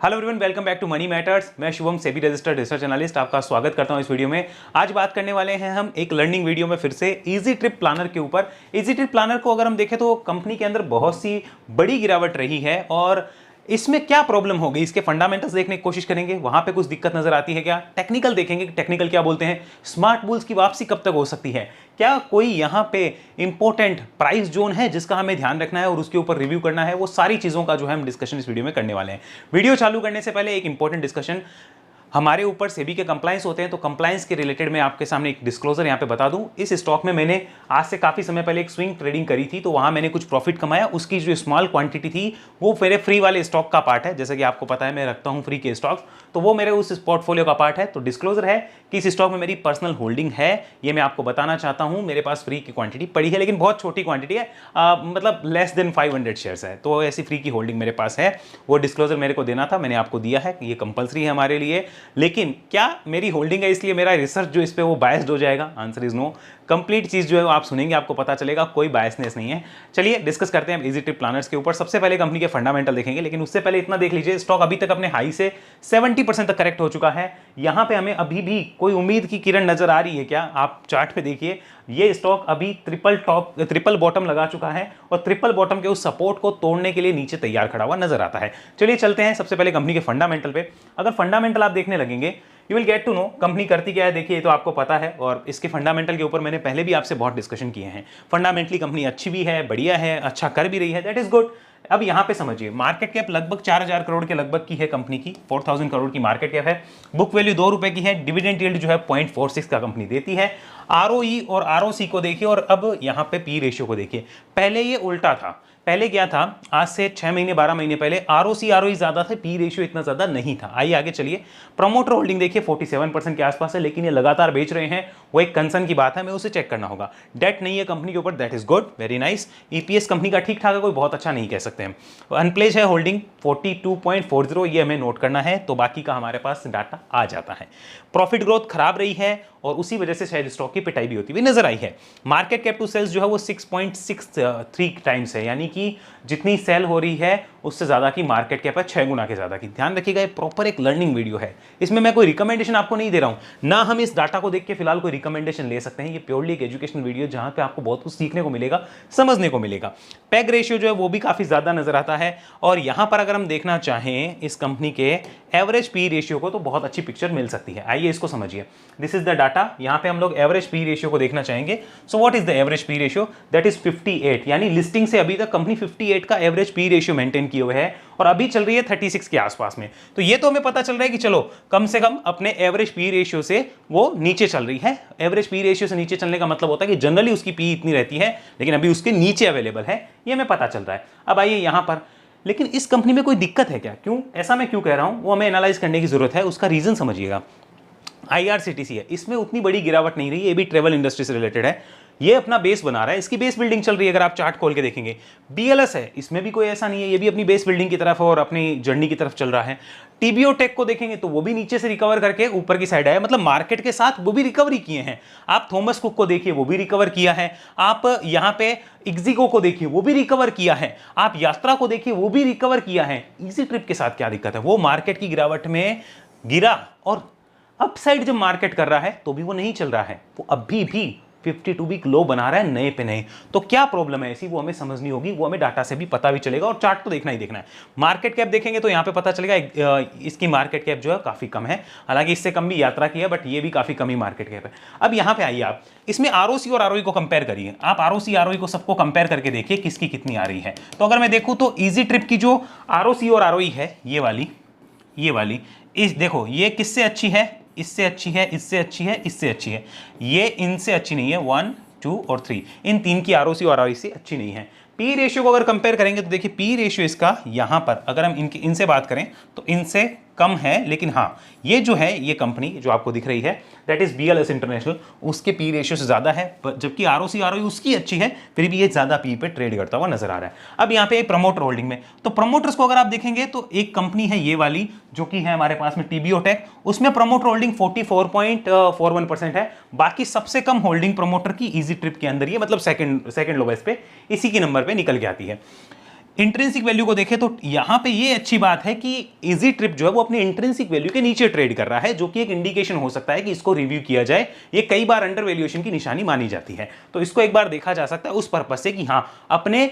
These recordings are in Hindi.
Hello everyone, welcome back to Money Matters. मैं Shubham, SEBI registered research analyst, आपका स्वागत करता हूं इस वीडियो में। आज बात करने वाले हैं हम एक लर्निंग वीडियो में फिर से इजी ट्रिप प्लानर के ऊपर। इजी ट्रिप प्लानर को अगर हम देखें तो कंपनी के अंदर बहुत सी बड़ी गिरावट रही है और इसमें क्या प्रॉब्लम हो गई, इसके फंडामेंटल्स देखने की कोशिश करेंगे। वहां पे कुछ दिक्कत नजर आती है क्या, टेक्निकल देखेंगे, टेक्निकल क्या बोलते हैं, स्मार्ट बुल्स की वापसी कब तक हो सकती है, क्या कोई यहां पे इंपॉर्टेंट प्राइस जोन है जिसका हमें ध्यान रखना है और उसके ऊपर रिव्यू करना है। वो सारी चीजों का जो है हम डिस्कशन इस वीडियो में करने वाले हैं। वीडियो चालू करने से पहले एक इंपॉर्टेंट डिस्कशन, हमारे ऊपर सेबी के कंप्लायंस होते हैं, तो कंप्लायंस के रिलेटेड मैं आपके सामने एक डिस्क्लोजर यहां पे बता दूं। इस स्टॉक में मैंने आज से काफी समय पहले एक स्विंग ट्रेडिंग करी थी, तो वहां मैंने कुछ प्रॉफिट कमाया। उसकी जो स्मॉल क्वांटिटी थी वो मेरे फ्री वाले स्टॉक का पार्ट है। जैसे कि आपको पता है मैं रखता हूं फ्री के स्टॉक्स, तो वो मेरे उस पोर्टफोलियो का पार्ट है। तो डिस्क्लोजर है कि इस स्टॉक में मेरी पर्सनल होल्डिंग है, ये मैं आपको बताना चाहता हूं। मेरे पास फ्री की क्वांटिटी पड़ी है, लेकिन बहुत छोटी क्वांटिटी है, मतलब लेस देन 500 शेयर्स है, तो ऐसी फ्री की होल्डिंग मेरे पास है। वो डिस्क्लोजर मेरे को देना था, मैंने आपको दिया है, ये कंपलसरी है हमारे लिए। लेकिन क्या मेरी होल्डिंग है इसलिए मेरा रिसर्च जो इस पे वो बायस्ड हो जाएगा? Answer is no. कंप्लीट चीज जो है वो आप सुनेंगे, आपको पता चलेगा, कोई बायसनेस नहीं है। चलिए डिस्कस करते हैं इजी ट्रिप प्लानर्स के ऊपर। सबसे पहले कंपनी के फंडामेंटल देखेंगे, लेकिन उससे पहले इतना देख लीजिए, स्टॉक अभी तक अपने हाई से 70% तक करेक्ट हो चुका है। यहां पे हमें अभी भी कोई उम्मीद की किरण नजर आ रही है क्या? आप चार्ट पे देखिए, ये स्टॉक अभी ट्रिपल बॉटम लगा चुका है और ट्रिपल बॉटम के उस सपोर्ट को तोड़ने के लिए नीचे तैयार खड़ा हुआ नजर आता है। चलिए चलते हैं सबसे पहले कंपनी के फंडामेंटल पे। अगर फंडामेंटल आप देखने लगेंगे, you will get to know company करती क्या है। देखिए, ये तो आपको पता है और इसके फंडामेंटल के ऊपर मैंने पहले भी आपसे बहुत डिस्कशन किए हैं। फंडामेंटली कंपनी अच्छी भी है, बढ़िया है, अच्छा कर भी रही है, दैट इज गुड। अब यहां पे समझिए, मार्केट कैप लगभग 4000 करोड़ के लगभग की है कंपनी की, 4000 करोड़ की मार्केट कैप है। बुक वैल्यू 2 रुपए की है। डिविडेंड यील्ड जो है 0.46 का कंपनी देती है। आरओई और आरओसी को देखिए और अब यहां पे पी रेशियो को देखिए। पहले ये उल्टा था, पहले क्या था, आज से 6 महीने 12 महीने पहले आरओसी आरओई ज्यादा थे, पी रेशियो इतना ज्यादा नहीं था। आइए आगे चलिए। प्रमोटर होल्डिंग देखिए 47% के आसपास है, लेकिन ये लगातार बेच रहे हैं, वो एक कंसर्न की बात है, मैं उसे चेक करना होगा। डेट नहीं है कंपनी के ऊपर, that is good, very nice. EPS company का ठीक ठाक है, कोई बहुत अच्छा नहीं कह सकते हम। अनप्लेज है होल्डिंग 42.40, ये हमें नोट करना है, तो बाकी का हमारे पास डाटा आ जाता है। प्रॉफिट ग्रोथ खराब रही है और उसी वजह से शायद स्टॉक की पिटाई भी होती हुई नजर आई है। मार्केट कैप टू सेल्स जो है वो 6.63 टाइम्स है, यानी कि जितनी सेल हो रही है उससे ज्यादा की मार्केट कैप है, 6 गुना के ज्यादा की। ध्यान रखिएगा, ये प्रॉपर एक लर्निंग वीडियो है, इसमें मैं कोई रिकमेंडेशन आपको नहीं दे रहा हूं ना। हम इस डाटा को देख के फिलहाल कोई रिकमेंडेशन ले सकते हैं। ये प्योरली एक एजुकेशनल वीडियो, जहां पे आपको बहुत कुछ सीखने को मिलेगा, समझने को मिलेगा। पैग रेशियो जो है वो भी काफी ज्यादा नजर आता है और यहां पर अगर हम देखना चाहें इस कंपनी के एवरेज पी रेशियो को, तो बहुत अच्छी पिक्चर मिल सकती है। आइए इसको समझिए, दिस इज द डाटा। यहां पे हम लोग एवरेज पी रेशियो को देखना चाहेंगे। So what is the average P ratio? That is 58, यानी लिस्टिंग से अभी तक कंपनी 58 का एवरेज पी रेशियो मेंटेन किए हुए है और अभी चल रही है 36 के आसपास में। तो ये तो हमें पता चल रहा है कि चलो कम से कम अपने एवरेज पी रेशियो से वो नीचे चल रही है। एवरेज पी रेशियो से नीचे चलने का मतलब होता है कि जनरली उसकी पी इतनी रहती है, लेकिन अभी उसके नीचे अवेलेबल है, ये हमें पता चल रहा है। अब आइए यहां पर, लेकिन इस कंपनी में कोई दिक्कत है क्या? क्यों ऐसा मैं क्यों कह रहा हूं, वो हमें एनालाइज करने की जरूरत है, उसका रीजन समझिएगा। आईआरसीटीसी है, इसमें उतनी बड़ी गिरावट नहीं रही, ये भी ट्रेवल इंडस्ट्री से रिलेटेड है, ये अपना बेस बना रहा है, इसकी बेस बिल्डिंग चल रही है। अगर आप चार्ट खोल के देखेंगे, बीएलएस है, इसमें भी कोई ऐसा नहीं है, ये भी अपनी बेस बिल्डिंग की तरफ और अपनी जर्नी की तरफ चल रहा है। टीबीओ टेक को देखेंगे तो वो भी नीचे से रिकवर करके ऊपर की साइड आया, मतलब मार्केट के साथ वो भी रिकवरी किए हैं। आप थॉमस कुक को देखिए, वो भी रिकवर किया है। आप यहां पे इक्जिको को देखिए, वो भी रिकवर किया है। आप यात्रा को देखिए, वो भी रिकवर किया है। इजी ट्रिप के साथ क्या दिक्कत है? वो मार्केट की गिरावट में गिरा और अपसाइड जब मार्केट कर रहा है तो भी वो नहीं चल रहा है, वो अभी भी 52 वीक लो बना रहा है नए पे नए। तो क्या प्रॉब्लम है ऐसी, वो हमें समझनी होगी, वो हमें डाटा से भी पता भी चलेगा और चार्ट तो देखना ही देखना है। मार्केट कैप देखेंगे तो यहां पे पता चलेगा इसकी मार्केट कैप जो है काफी कम है, हालांकि इससे कम भी यात्रा की है, बट ये भी काफी कम ही मार्केट कैप है। अब यहां पे आइए, आप इसमें आरओसी और आरओई को कंपेयर करिए। आप आरओसी आरओई को सबको कंपेयर करके देखिए किसकी कितनी आ रही है। तो अगर मैं देखूं तो इजी ट्रिप की जो आरओसी और आरओई है, ये वाली इस देखो, ये किससे अच्छी है? इससे अच्छी है, इससे अच्छी है, इससे अच्छी है। ये इनसे अच्छी नहीं है, 1 2 और 3, इन तीन की आरओसी और आरओई से अच्छी नहीं है। पी रेशियो को अगर कंपेयर करेंगे तो देखिए, पी रेशियो इसका यहां पर अगर हम इनसे बात करें तो इनसे कम है, लेकिन हाँ ये जो है, ये कंपनी जो आपको दिख रही है दैट इज बीएलएस इंटरनेशनल, उसके पी रेशियो से ज्यादा है, जबकि आरओसी आरओई उसकी अच्छी है, फिर भी ये ज्यादा पी पे ट्रेड करता हुआ नजर आ रहा है। अब यहाँ पे प्रमोटर होल्डिंग में, तो प्रमोटर्स को अगर आप देखेंगे तो एक कंपनी है ये वाली जो कि है हमारे पास में टीबीओ टेक, उसमें प्रमोटर होल्डिंग 44.41% है। बाकी सबसे कम होल्डिंग प्रमोटर की इजी ट्रिप के अंदर, ये मतलब सेकंड लोवेस्ट पे, इसी की नंबर पे निकल के आती है। इंट्रिंसिक वैल्यू को देखें तो यहां पे ये अच्छी बात है कि इजी ट्रिप जो है वो अपनी इंट्रिंसिक वैल्यू के नीचे ट्रेड कर रहा है, जो कि एक इंडिकेशन हो सकता है कि इसको रिव्यू किया जाए। ये कई बार अंडर वैल्यूएशन की निशानी मानी जाती है, तो इसको एक बार देखा जा सकता है उस पर्पज से कि हां अपने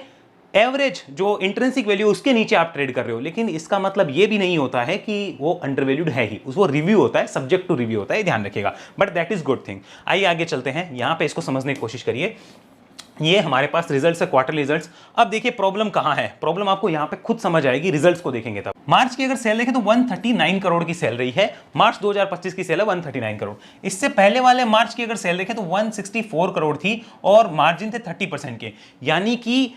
एवरेज जो इंट्रिंसिक वैल्यू उसके नीचे आप ट्रेड कर रहे हो। लेकिन इसका मतलब ये भी नहीं होता है कि वो अंडर वैल्यूड है ही, उसको रिव्यू होता है, सब्जेक्ट टू रिव्यू होता है, ध्यान रखिएगा, but that is good thing. आइए आगे चलते हैं, यहां पे इसको समझने की कोशिश करिए। ये हमारे पास रिजल्ट्स है, क्वार्टर रिजल्ट्स। अब देखिए प्रॉब्लम कहां है, प्रॉब्लम आपको यहां पे खुद समझ आएगी रिजल्ट्स को देखेंगे तब। मार्च की अगर सेल देखें तो 139 करोड़ की सेल रही है, मार्च 2025 की सेल है 139 करोड़। इससे पहले वाले मार्च की अगर सेल देखें तो 164 करोड़ थी और मार्जिन थे 30% के, यानी कि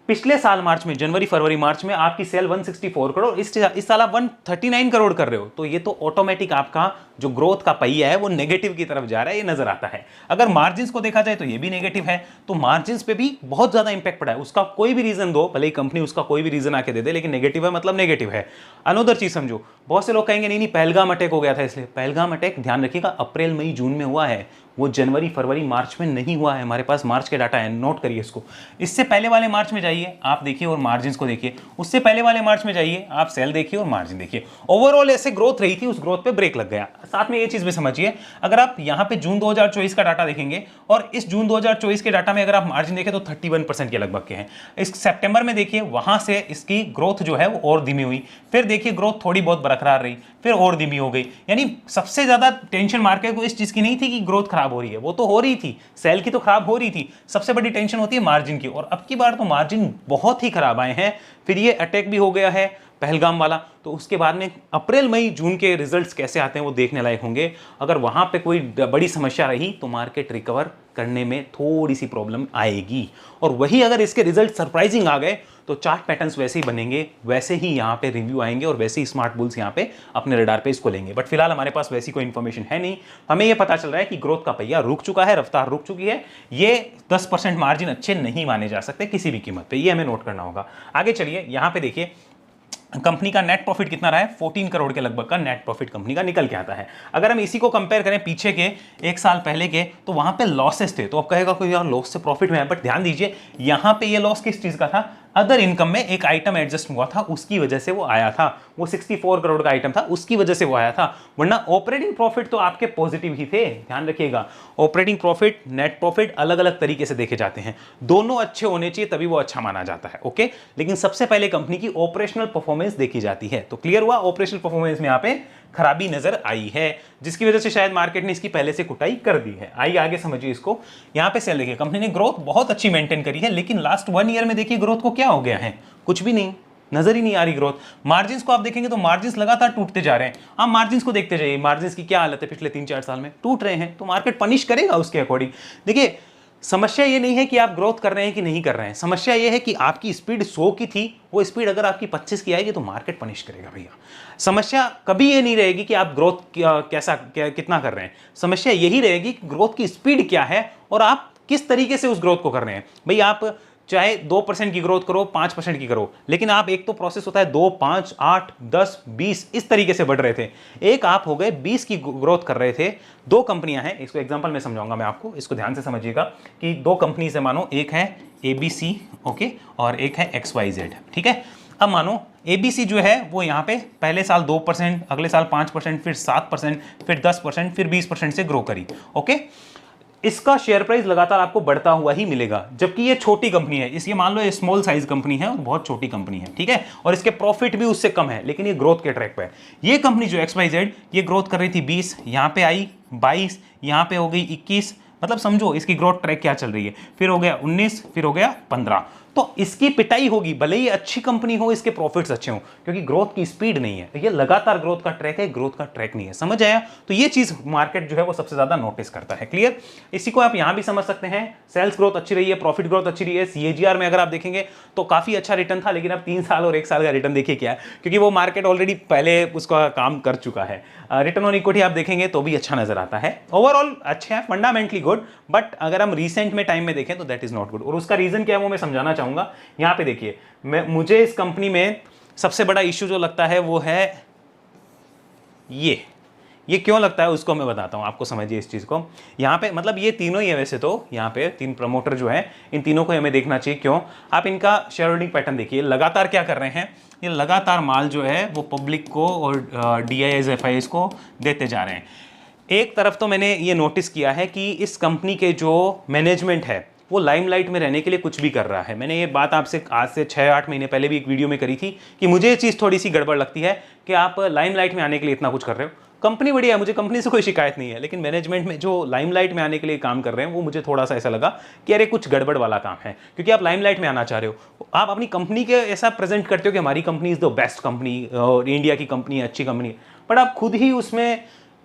पिछले साल मार्च में, जनवरी फरवरी मार्च में आपकी सेल 164 करोड़, इस साल आप 139 करोड़ कर रहे हो, तो ये तो ऑटोमेटिक आपका जो ग्रोथ का पहिया है वो नेगेटिव की तरफ जा रहा है, ये नजर आता है। अगर मार्जिन्स को देखा जाए तो ये भी नेगेटिव है, तो मार्जिन्स पे भी बहुत ज्यादा इंपैक्ट पड़ा है। उसका कोई भी रीजन दो, भले ही कंपनी उसका कोई भी रीजन आके दे दे, लेकिन नेगेटिव है मतलब नेगेटिव है। अनोदर चीज समझो, बहुत से लोग कहेंगे नहीं नहीं पहलगाम अटैक हो गया था इसलिए। पहलगाम अटैक ध्यान रखिएगा अप्रैल मई जून में हुआ है, वो जनवरी फरवरी मार्च में नहीं हुआ है। हमारे पास मार्च के डाटा है, नोट करिए इसको। इससे पहले वाले मार्च में जाइए आप देखिए और मार्जिन को देखिए, उससे पहले वाले मार्च में जाइए आप सेल देखिए और मार्जिन देखिए। ओवरऑल ऐसे ग्रोथ रही थी, उस ग्रोथ पे ब्रेक लग गया। साथ में ये चीज भी समझिए, अगर आप यहां पे जून 2024 का डाटा देखेंगे और इस जून 2024 के डाटा में अगर आप मार्जिन देखें तो 31% के लगभग के हैं। इस सितंबर में देखिए वहां से इसकी ग्रोथ जो है वो और धीमी हुई, फिर देखिए ग्रोथ थोड़ी बहुत बरकरार रही, फिर और धीमी हो गई। यानी सबसे ज्यादा टेंशन मार्केट को इस चीज की नहीं थी कि ग्रोथ खराब हो रही है, वो तो हो रही थी, सेल की तो खराब हो रही थी, सबसे बड़ी टेंशन होती है मार्जिन की। और अब की बार तो मार्जिन बहुत ही खराब आए हैं, फिर ये अटैक भी हो गया है पहलगाम वाला, तो उसके बाद में अप्रैल मई जून के रिजल्ट्स कैसे आते हैं वो देखने लायक होंगे। अगर वहां पे कोई बड़ी समस्या रही तो मार्केट रिकवर करने में थोड़ी सी प्रॉब्लम आएगी, और वही अगर इसके रिजल्ट सरप्राइजिंग आ गए तो चार्ट पैटर्न्स वैसे ही बनेंगे, वैसे ही यहाँ पे रिव्यू आएंगे और वैसे ही स्मार्ट बुल्स यहाँ पे अपने रडार पे इसको लेंगे। बट फिलहाल हमारे पास वैसी कोई इंफॉर्मेशन है नहीं, हमें ये पता चल रहा है कि ग्रोथ का पहिया रुक चुका है, रफ्तार रुक चुकी है। ये 10% मार्जिन अच्छे नहीं माने जा सकते किसी भी कीमत पे, ये हमें नोट करना होगा। आगे चलिए, यहाँ पे देखिए कंपनी का नेट प्रॉफिट कितना रहा है, 14 करोड़ के लगभग का नेट प्रॉफिट कंपनी का निकल के आता है। अगर हम इसी को कंपेयर करें पीछे के एक साल पहले के, तो वहां पे लॉसेस थे। तो अब कहेगा कोई यार लॉस से प्रॉफिट में है, बट ध्यान दीजिए यहां पे ये लॉस किस चीज का था, अदर इनकम में एक आइटम एडजस्ट हुआ था, उसकी वजह से वो आया था। वो 64 करोड़ का आइटम था, उसकी वजह से वो आया था, वरना ऑपरेटिंग प्रॉफिट तो आपके पॉजिटिव ही थे। ध्यान रखिएगा, ऑपरेटिंग प्रॉफिट नेट प्रॉफिट अलग अलग तरीके से देखे जाते हैं, दोनों अच्छे होने चाहिए तभी वो अच्छा माना जाता है, ओके। लेकिन सबसे पहले कंपनी की ऑपरेशनल परफॉर्मेंस देखी जाती है। तो क्लियर हुआ, ऑपरेशनल परफॉर्मेंस में यहाँ पे खराबी नजर आई है, जिसकी वजह से शायद मार्केट ने इसकी पहले से कुटाई कर दी है। आइए आगे समझिए इसको। यहां पे सेल देखिए, कंपनी ने ग्रोथ बहुत अच्छी मेंटेन करी है, लेकिन लास्ट 1 ईयर में देखिए ग्रोथ को क्या हो गया है, कुछ भी नहीं, नजर ही नहीं आ रही ग्रोथ। मार्जिन्स को आप देखेंगे तो मार्जिन्स लगातार टूटते जा रहे हैं। आप मार्जिन्स को देखते जाइए, मार्जिन्स की क्या हालत है, पिछले 3-4 साल में टूट रहे हैं, तो मार्केट पनिश करेगा उसके अकॉर्डिंग। देखिए समस्या ये नहीं है कि आप ग्रोथ कर रहे हैं कि नहीं कर रहे हैं, समस्या ये है कि आपकी स्पीड 100 की थी, वो स्पीड अगर आपकी 25 की आएगी तो मार्केट पनिश करेगा भैया। समस्या कभी ये नहीं रहेगी कि आप ग्रोथ कितना कर रहे हैं, समस्या यही रहेगी कि ग्रोथ की स्पीड क्या है और आप किस तरीके से उस ग्रोथ को कर रहे हैं। भाई आप चाहे 2% की ग्रोथ करो, 5% की करो, लेकिन आप एक तो प्रोसेस होता है 2, 5, 8, 10, 20 इस तरीके से बढ़ रहे थे, एक आप हो गए 20 की ग्रोथ कर रहे थे। दो कंपनियां हैं, इसको एग्जांपल में समझाऊंगा मैं आपको, इसको ध्यान से समझिएगा कि दो कंपनी से मानो एक है ABC, ओके, और एक है XYZ, ठीक है। अब मानो ABC जो है वो यहाँ पे पहले साल 2%, अगले साल 5%, फिर 7%, फिर 10%, फिर 20% से ग्रो करी, ओके। इसका शेयर प्राइस लगातार आपको बढ़ता हुआ ही मिलेगा, जबकि ये छोटी कंपनी है, इसलिए मान लो ये स्मॉल साइज कंपनी है और बहुत छोटी कंपनी है, ठीक है, और इसके प्रॉफिट भी उससे कम है, लेकिन ये ग्रोथ के ट्रैक पे है। ये कंपनी जो XYZ, ये ग्रोथ कर रही थी 20, यहाँ पे आई 22, यहाँ पे हो गई 21, मतलब समझो इसकी ग्रोथ ट्रैक क्या चल रही है, फिर हो गया 19, फिर हो गया 15। तो इसकी पिटाई होगी, भले ही अच्छी कंपनी हो, इसके प्रॉफिट्स अच्छे हों, क्योंकि ग्रोथ की स्पीड नहीं है, ये लगातार ग्रोथ का ट्रैक है, ग्रोथ का ट्रैक नहीं है। समझ आया? तो ये चीज मार्केट जो है वो सबसे ज्यादा नोटिस करता है। क्लियर? इसी को आप यहां भी समझ सकते हैं, सेल्स ग्रोथ अच्छी रही है, प्रॉफिट ग्रोथ अच्छी रही है। CAGR में अगर आप देखेंगे तो काफी अच्छा रिटर्न था, लेकिन अब 3 साल और 1 साल का रिटर्न देखिए क्या है, क्योंकि वो मार्केट ऑलरेडी पहले उसका काम कर चुका है। रिटर्न ऑन इक्विटी आप देखेंगे तो भी अच्छा नजर आता है, ओवरऑल अच्छे हैं, फंडामेंटली गुड, बट अगर हम रिसेंट में टाइम में देखें तो दैट इज नॉट गुड। और उसका रीजन क्या है वो मैं समझाना चाहूंगा। यहां पे देखिए, मुझे इस कंपनी में सबसे बड़ा इश्यू जो लगता है वो है ये क्यों लगता है उसको मैं बताता हूँ, आपको समझिए इस चीज़ को। यहाँ पे मतलब ये तीनों ही है वैसे तो, यहाँ पे 3 प्रमोटर जो है इन तीनों को हमें देखना चाहिए। क्यों? आप इनका शेयर होल्डिंग पैटर्न देखिए, लगातार क्या कर रहे हैं, ये लगातार माल जो है वो पब्लिक को और DIIs FIIs को देते जा रहे हैं। एक तरफ तो मैंने ये नोटिस किया है कि इस कंपनी के जो मैनेजमेंट है वो लाइमलाइट में रहने के लिए कुछ भी कर रहा है। मैंने ये बात आपसे आज से 6-8 महीने पहले भी एक वीडियो में करी थी कि मुझे ये चीज़ थोड़ी सी गड़बड़ लगती है कि आप लाइमलाइट में आने के लिए इतना कुछ कर रहे हो। कंपनी बढ़िया है, मुझे कंपनी से कोई शिकायत नहीं है, लेकिन मैनेजमेंट में जो लाइमलाइट में आने के लिए काम कर रहे हैं वो मुझे थोड़ा सा ऐसा लगा कि अरे कुछ गड़बड़ वाला काम है। क्योंकि आप लाइमलाइट में आना चाह रहे हो, आप अपनी कंपनी के ऐसा प्रेजेंट करते हो कि हमारी company is the best company और इंडिया की कंपनी है, अच्छी कंपनी है, बट आप खुद ही उसमें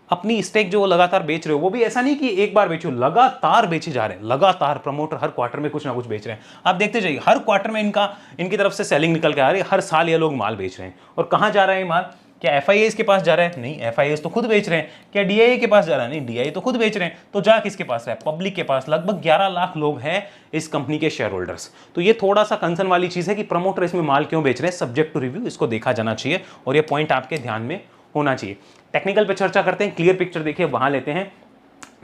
अपनी स्टेक जो लगातार बेच रहे हो, वो भी ऐसा नहीं कि एक बार बेचो, लगातार बेचे जा रहे हैं। लगातार प्रमोटर हर क्वार्टर में कुछ ना कुछ बेच रहे हैं। आप देखते जाइए, हर क्वार्टर में इनकी तरफ से सेलिंग निकल के आ रही है। हर साल ये लोग माल बेच रहे हैं। और कहाँ जा रहा है माल? क्या FIIs के पास जा रहा है? नहीं, FIIs तो खुद बेच रहे हैं। क्या DII के पास जा रहा है? नहीं, DII तो खुद बेच रहे हैं। तो जा किसके पास है? पब्लिक के पास। लगभग 11 लाख लोग हैं इस कंपनी के शेयर होल्डर्स। तो ये थोड़ा सा कंसर्न वाली चीज़ है कि प्रमोटर इसमें माल क्यों बेच रहे हैं। सब्जेक्ट टू रिव्यू, इसको देखा जाना चाहिए और ये पॉइंट आपके ध्यान में होना चाहिए। टेक्निकल पे चर्चा करते हैं, क्लियर पिक्चर देखिए, वहां लेते हैं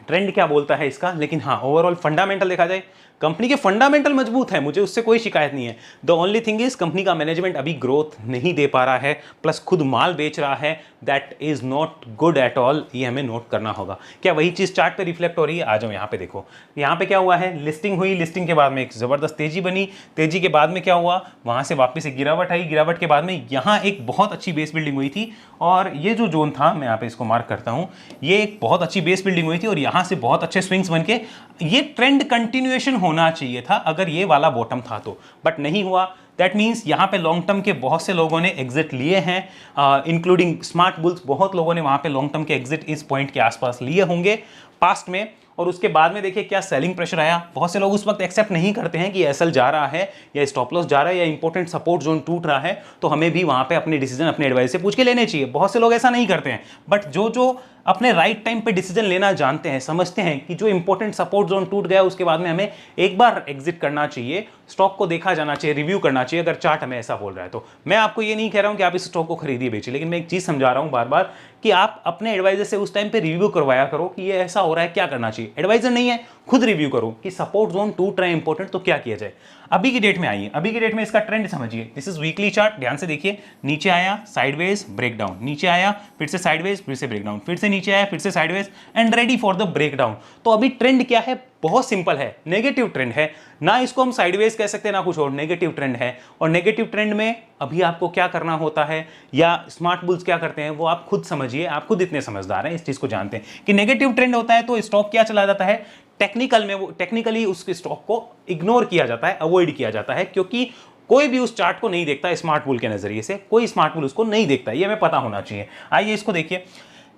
ट्रेंड क्या बोलता है इसका। लेकिन हाँ, ओवरऑल फंडामेंटल देखा जाए, कंपनी के फंडामेंटल मजबूत है, मुझे उससे कोई शिकायत नहीं है। The only thing is company का मैनेजमेंट अभी ग्रोथ नहीं दे पा रहा है, प्लस खुद माल बेच रहा है। That is not good at all, ये हमें नोट करना होगा। क्या वही चीज चार्ट पे रिफ्लेक्ट हो रही है? आ जाओ यहाँ पे देखो, यहाँ पे क्या हुआ है, लिस्टिंग हुई, लिस्टिंग के बाद में एक जबरदस्त तेजी बनी, तेजी के बाद में क्या हुआ, वहां से वापस एक गिरावट आई, गिरावट के बाद में यहाँ एक बहुत अच्छी बेस बिल्डिंग हुई थी। और ये जो जोन था, मैं यहाँ पे इसको मार्क करता हूँ, ये एक बहुत अच्छी बेस बिल्डिंग हुई थी और यहाँ से बहुत अच्छे स्विंग्स बन के ये ट्रेंड कंटिन्यूएशन होना चाहिए था अगर ये वाला बॉटम था तो, बट नहीं हुआ। दैट मीन्स यहाँ पे लॉन्ग टर्म के बहुत से लोगों ने एग्जिट लिए हैं, इंक्लूडिंग स्मार्ट बुल्स। बहुत लोगों ने वहाँ पे लॉन्ग टर्म के एग्जिट इस पॉइंट के आसपास लिए होंगे पास्ट में। और उसके बाद में देखिए क्या सेलिंग प्रेशर आया। बहुत से लोग उस वक्त एक्सेप्ट नहीं करते हैं कि SL जा रहा है या स्टॉप लॉस जा रहा है या इंपॉर्टेंट सपोर्ट जोन टूट रहा है, तो हमें भी वहाँ पे अपने डिसीजन अपने एडवाइस से पूछ के लेने चाहिए। बहुत से लोग ऐसा नहीं करते हैं, बट जो अपने राइट टाइम पे डिसीजन लेना जानते हैं, समझते हैं कि जो इंपॉर्टेंट सपोर्ट जोन टूट गया उसके बाद में हमें एक बार एग्जिट करना चाहिए, स्टॉक को देखा जाना चाहिए, रिव्यू करना चाहिए अगर चार्ट हमें ऐसा बोल रहा है तो। मैं आपको ये नहीं कह रहा हूं कि आप इस स्टॉक को खरीदिए बेचिए, लेकिन मैं एक चीज समझा रहा हूं बार बार कि आप अपने एडवाइजर से उस टाइम पे रिव्यू करवाया करो कि ये ऐसा हो रहा है, क्या करना चाहिए। एडवाइजर नहीं है, खुद रिव्यू करो कि सपोर्ट जोन टूट रहा है इंपॉर्टेंट, तो क्या किया जाए। अभी की डेट में आइए, अभी की डेट में इसका ट्रेंड समझिए। दिस इज वीकली चार्ट, ध्यान से देखिए। नीचे आया, साइडवेज, ब्रेकडाउन, नीचे आया, फिर से साइडवेज, फिर से ब्रेकडाउन, फिर से नीचे आया, फिर से sideways and ready for the breakdown. तो अभी ट्रेंड क्या है? बहुत सिंपल है, नेगेटिव ट्रेंड है। ना इसको हम साइडवेज कह सकते हैं ना कुछ और, नेगेटिव ट्रेंड है। और नेगेटिव ट्रेंड में अभी आपको क्या करना होता है या स्मार्ट बुल्स क्या करते हैं वो आप खुद समझिए। आप खुद इतने समझदार हैं, इस चीज को जानते हैं कि नेगेटिव ट्रेंड होता है तो स्टॉक क्या चला जाता है, टेक्निकल में वो टेक्निकली उस स्टॉक को इग्नोर किया जाता है, अवॉइड किया जाता है, क्योंकि कोई भी उस चार्ट को नहीं देखता स्मार्ट बुल के नजरिए से, कोई स्मार्ट बुल उसको नहीं देखता, ये हमें पता होना चाहिए। आइए इसको देखिए,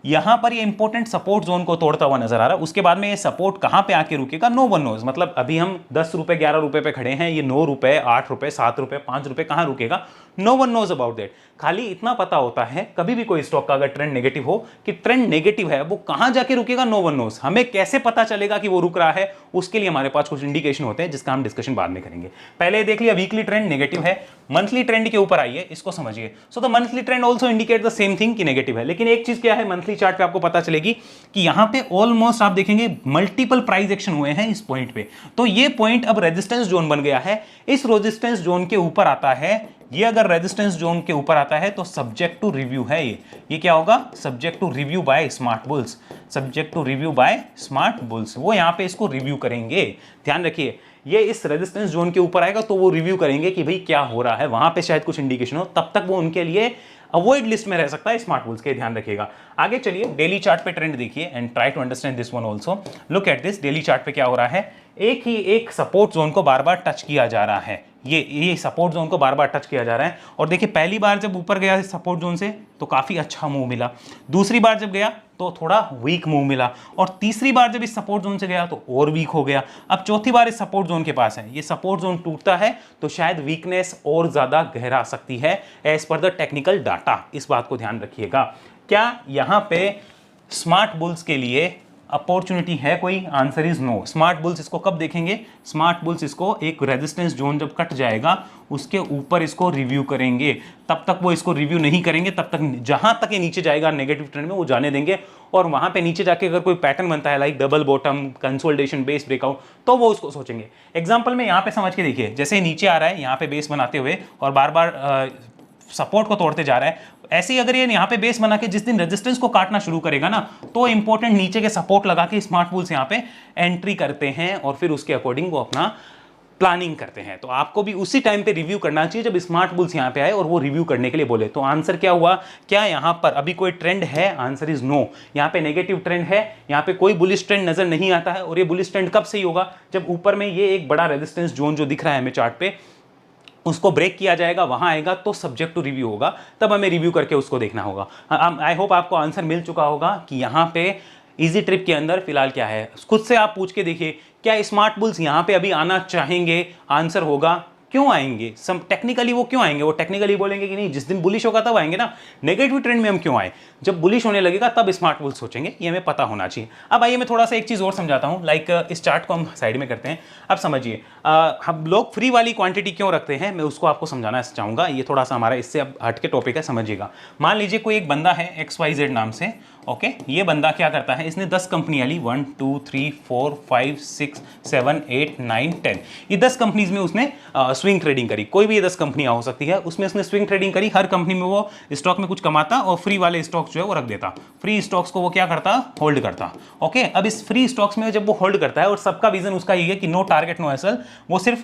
यहां पर ये इंपॉर्टेंट सपोर्ट जोन को तोड़ता हुआ नजर आ रहा है। उसके बाद में ये सपोर्ट कहां पे आके रुकेगा, नो वन नोज। मतलब अभी हम 10 रुपए 11 रुपए पे खड़े हैं, ये 9 रुपए 8 रुपए 7 रुपए 5 रुपए कहां रुकेगा, no one knows about that. खाली इतना पता होता है कभी भी कोई स्टॉक का अगर ट्रेंड नेगेटिव हो कि ट्रेंड नेगेटिव है, वो कहां जाके रुकेगा, नो वन नोज। हमें कैसे पता चलेगा कि वो रुक रहा है, उसके लिए हमारे पास कुछ इंडिकेशन होते हैं जिसका हम डिस्कशन बाद में करेंगे। पहले देख लिया वीकली ट्रेंड नेगेटिव है, मंथली ट्रेंड के ऊपर आइए, इसको समझिए। So the monthly trend also indicate the same thing कि नेगेटिव है। लेकिन एक चीज क्या है, मंथली चार्ट पे आपको पता चलेगी कि यहां पे ऑलमोस्ट आप देखेंगे मल्टीपल प्राइस एक्शन हुए हैं इस पॉइंट पे। तो ये पॉइंट अब रेजिस्टेंस जोन बन गया है। इस रेजिस्टेंस जोन के ऊपर आता है, ये अगर रेजिस्टेंस जोन के ऊपर आता है तो सब्जेक्ट टू रिव्यू है। ये क्या होगा, subject to review by Smart Bulls, subject to review by Smart Bulls. वो यहां पे इसको रिव्यू करेंगे, ध्यान रखिए। ये इस रेजिस्टेंस जोन के ऊपर आएगा तो वो रिव्यू करेंगे कि भाई क्या हो रहा है, वहां पे शायद कुछ इंडिकेशन हो, तब तक वो उनके लिए अवॉइड लिस्ट में रह सकता है स्मार्ट बुल्स के, ध्यान रखिएगा। आगे चलिए डेली चार्ट पे ट्रेंड देखिए and try to understand this one also. Look at this, daily chart पे क्या हो रहा है, एक ही एक सपोर्ट जोन को बार बार टच किया जा रहा है। ये सपोर्ट जोन को बार बार टच किया जा रहा है। और देखिए पहली बार जब ऊपर गया इस सपोर्ट जोन से तो काफी अच्छा मूव मिला, दूसरी बार जब गया तो थोड़ा वीक मूव मिला, और तीसरी बार जब इस सपोर्ट जोन से गया तो और वीक हो गया। अब चौथी बार इस सपोर्ट जोन के पास है, ये सपोर्ट जोन टूटता है तो शायद वीकनेस और ज्यादा गहरा सकती है as per the technical data. इस बात को ध्यान रखिएगा। क्या यहां पे स्मार्ट बुल्स के लिए अपॉर्चुनिटी है कोई? Answer is no. Smart Bulls इसको कब देखेंगे, स्मार्ट बुल्स इसको एक रेजिस्टेंस जोन जब कट जाएगा उसके ऊपर इसको रिव्यू करेंगे। तब तक वो इसको रिव्यू नहीं करेंगे, तब तक जहां तक ये नीचे जाएगा नेगेटिव ट्रेंड में वो जाने देंगे। और वहाँ पे नीचे जाके अगर कोई पैटर्न बनता है like double bottom, consolidation, base breakout, तो वो उसको सोचेंगे। एग्जाम्पल में यहाँ पे समझ के देखिए, जैसे नीचे आ रहा है यहाँ पे बेस बनाते हुए और बार बार सपोर्ट को तोड़ते जा रहा है, ऐसे ही अगर ये यहाँ पे बेस बना के जिस दिन रेजिस्टेंस को काटना शुरू करेगा ना, तो इंपॉर्टेंट नीचे के सपोर्ट लगा के स्मार्ट बुल्स यहाँ पे एंट्री करते हैं और फिर उसके अकॉर्डिंग वो अपना प्लानिंग करते हैं। तो आपको भी उसी टाइम पे रिव्यू करना चाहिए जब स्मार्ट बुल्स यहाँ पे आए और वो रिव्यू करने के लिए बोले। तो आंसर क्या हुआ, क्या यहाँ पर अभी कोई ट्रेंड है? Answer is no. यहाँ पे नेगेटिव ट्रेंड है, यहाँ पे कोई बुलिश ट्रेंड नजर नहीं आता है। और ये बुलिश ट्रेंड कब से ही होगा? जब ऊपर में ये एक बड़ा रेजिस्टेंस जोन जो दिख रहा है हमें चार्ट पे, उसको ब्रेक किया जाएगा, वहां आएगा तो सब्जेक्ट टू रिव्यू होगा, तब हमें रिव्यू करके उसको देखना होगा। आई होप आपको आंसर मिल चुका होगा कि यहाँ पे इजी ट्रिप के अंदर फिलहाल क्या है। खुद से आप पूछ के देखिए, क्या स्मार्ट बुल्स यहाँ पे अभी आना चाहेंगे? आंसर होगा क्यों आएंगे। सम टेक्निकली वो क्यों आएंगे? वो टेक्निकली बोलेंगे कि नहीं, जिस दिन बुलिश होगा तब आएंगे ना। नेगेटिव ट्रेंड में हम क्यों आए? जब बुलिश होने लगेगा तब स्मार्ट बुल्स सोचेंगे, ये हमें पता होना चाहिए। अब आइए मैं थोड़ा सा एक चीज़ और समझाता हूँ। लाइक इस चार्ट को हम साइड में करते हैं। अब समझिए, हम लोग फ्री वाली क्वांटिटी क्यों रखते हैं, मैं उसको आपको समझाना चाहूँगा। ये थोड़ा सा हमारा इससे अब हट के टॉपिक है, समझिएगा। मान लीजिए कोई एक बंदा है XYZ नाम से, ओके। ये बंदा क्या करता है, इसने 10 कंपनियां ली, 1 2 3 4 5 6 7 8 9 10, ये 10 कंपनीज में उसने स्विंग ट्रेडिंग करी। कोई भी ये 10 कंपनियां हो सकती है, उसमें उसने स्विंग ट्रेडिंग करी। हर कंपनी में वो स्टॉक में कुछ कमाता और फ्री वाले स्टॉक्स जो है वो रख देता। फ्री स्टॉक्स को वो क्या करता, होल्ड करता। ओके। अब इस फ्री स्टॉक्स में जब वो होल्ड करता है, और सबका विजन उसका ये है कि नो टारगेट नो एसएल, वो सिर्फ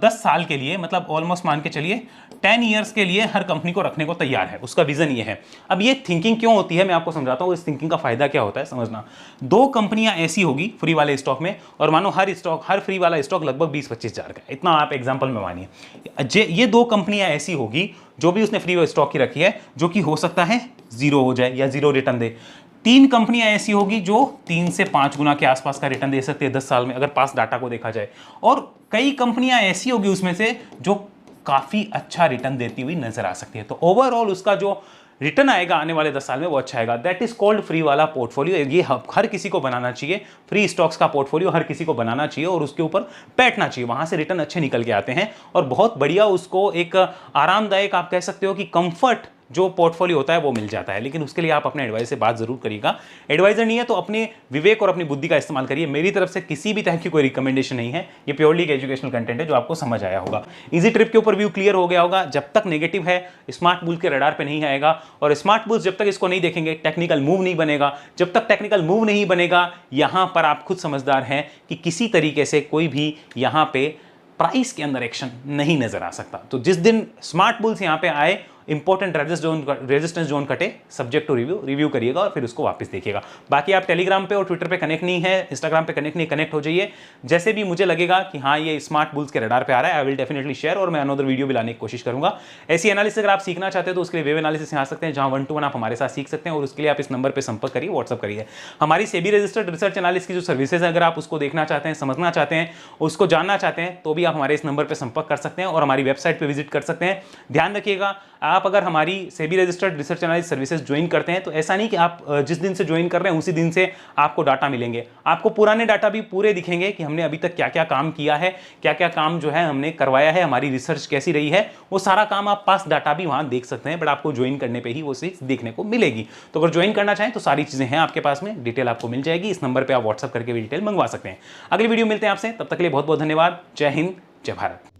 10 साल के लिए, मतलब ऑलमोस्ट मान के चलिए 10 ईयर्स के लिए हर कंपनी को रखने को तैयार है। उसका विजन ये है। अब ये थिंकिंग क्यों होती है मैं आपको समझाता हूँ। इस थिंकिंग का फायदा क्या होता है समझना। 2 कंपनियां ऐसी होगी फ्री वाले स्टॉक में, और मानो हर फ्री वाला स्टॉक लगभग 20-25 हज़ार का, इतना आप एग्जांपल में मानिए। ये 2 कंपनियां ऐसी होगी जो भी उसने फ्री स्टॉक की रखी है, जो कि हो सकता है जीरो हो जाए या जीरो रिटर्न दे। 3 कंपनियां ऐसी होगी जो 3 से 5 गुना के आसपास का रिटर्न दे सकती है 10 साल में, अगर पास डाटा को देखा जाए। और कई कंपनियां ऐसी होगी उसमें से जो काफी अच्छा रिटर्न देती हुई नजर आ सकती है। तो ओवरऑल उसका जो रिटर्न आएगा आने वाले 10 साल में वो अच्छा आएगा। दैट इज कॉल्ड फ्री वाला पोर्टफोलियो। ये हर किसी को बनाना चाहिए। फ्री स्टॉक्स का पोर्टफोलियो हर किसी को बनाना चाहिए और उसके ऊपर बैठना चाहिए। वहां से रिटर्न अच्छे निकल के आते हैं और बहुत बढ़िया, उसको एक आरामदायक, आप कह सकते हो कि कंफर्ट जो पोर्टफोलियो होता है वो मिल जाता है। लेकिन उसके लिए आप अपने एडवाइस से बात जरूर करिएगा। एडवाइजर नहीं है तो अपने विवेक और अपनी बुद्धि का इस्तेमाल करिए। मेरी तरफ से किसी भी तरह की कोई रिकमेंडेशन नहीं है। ये प्योरली एक एजुकेशनल कंटेंट है जो आपको समझ आया होगा। इजी ट्रिप के ऊपर व्यू क्लियर हो गया होगा। जब तक नेगेटिव है, स्मार्ट बुल के रडार पे नहीं आएगा, और स्मार्ट बुल्स जब तक इसको नहीं देखेंगे, टेक्निकल मूव नहीं बनेगा। जब तक टेक्निकल मूव नहीं बनेगा, यहां पर आप खुद समझदार हैं कि किसी तरीके से कोई भी यहां पे प्राइस के अंदर एक्शन नहीं नजर आ सकता। तो जिस दिन स्मार्ट बुल्स यहां पे आए, इंपॉर्टेंट रेजिस्टेंस जोन कटे, सब्जेक्ट टू रिव्यू करिएगा और फिर उसको वापस देखिएगा। बाकी आप टेलीग्राम पे और ट्विटर पे कनेक्ट नहीं है, इंस्टाग्राम पे कनेक्ट नहीं, कनेक्ट हो जाइए। जैसे भी मुझे लगेगा कि हाँ ये स्मार्ट बुल्स के रडार पे आ रहा है, आई विल डेफिनेटली शेयर, और मैं अनदर वीडियो भी लाने की कोशिश करूंगा। ऐसी एनालिसिस अगर आप सीखना चाहते हैं तो उसके लिए वेव एनालिसिस आ सकते हैं, जहां 1-to-1 आप हमारे साथ सीख सकते हैं। और उसके लिए आप इस नंबर पर संपर्क करिए, व्हाट्सअप करिए। हमारी सेबी रजिस्टर्ड रिसर्च एनालिसिस की जो सर्विसेज है, अगर आप उसको देखना चाहते हैं, समझना चाहते हैं, उसको जानना चाहते हैं, तो भी आप हमारे इस नंबर पर संपर्क कर सकते हैं और हमारी वेबसाइट पर विजिट कर सकते हैं। ध्यान रखिएगा, आप अगर हमारी SEBI registered research analysis services join करते हैं तो ऐसा नहीं कि आप जिस दिन से ज्वाइन कर रहे हैं उसी दिन से आपको डाटा मिलेंगे। आपको पुराने डाटा भी पूरे दिखेंगे कि हमने अभी तक क्या क्या काम किया है, क्या क्या काम जो है हमने करवाया है, हमारी रिसर्च कैसी रही है, वो सारा काम आप पास डाटा भी वहां देख सकते हैं। बट आपको ज्वाइन करने पर ही वो चीज देखने को मिलेगी। तो अगर ज्वाइन करना चाहें तो सारी चीजें हैं आपके पास में, डिटेल आपको मिल जाएगी। इस नंबर पर आप व्हाट्सअप करके भी डिटेल मंगवा सकते हैं। अगली वीडियो मिलते हैं आपसे, तब तक के लिए बहुत बहुत धन्यवाद। जय हिंद, जय भारत।